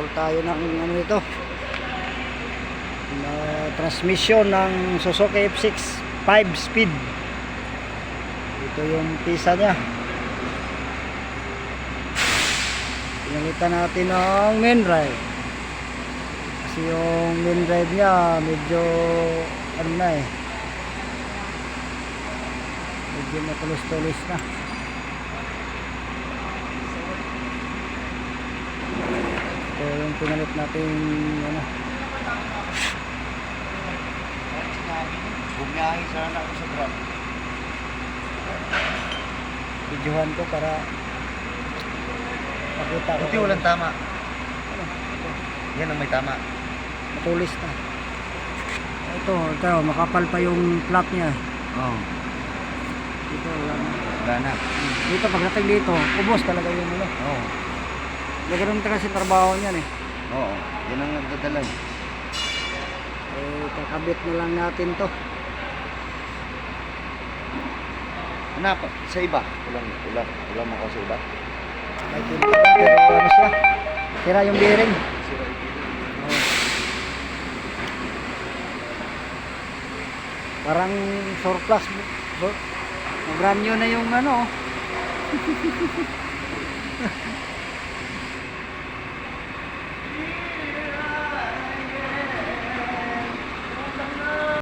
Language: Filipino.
Haul tayo ng ano ito, na transmission ng Suzuki F6 5 speed. Ito yung pisa nya. Pinalitan natin ng main drive kasi yung main drive nya medyo ano na eh, medyo matulis-tulis na. Ito yung pinalit natin ano, bumiyahe sana ako sa Grab. videohan ko para makita ko. Buti walang tama. Yan ang may tama. Matulis na. Ito makapal pa yung flat niya. Oo. Dito wala na. Wala na. Dito pagdating dito, ubos talaga yung ano. Oo. Nagkaroon kasi trabaho niyan eh. Oo. Yan ang nagdadala. Kakabit na lang natin to. Ano pa? Sa iba? Ulam ako sa iba. May tinitang pero ano siya, sira yung bearing. Parang surplus, brand new na yung ano.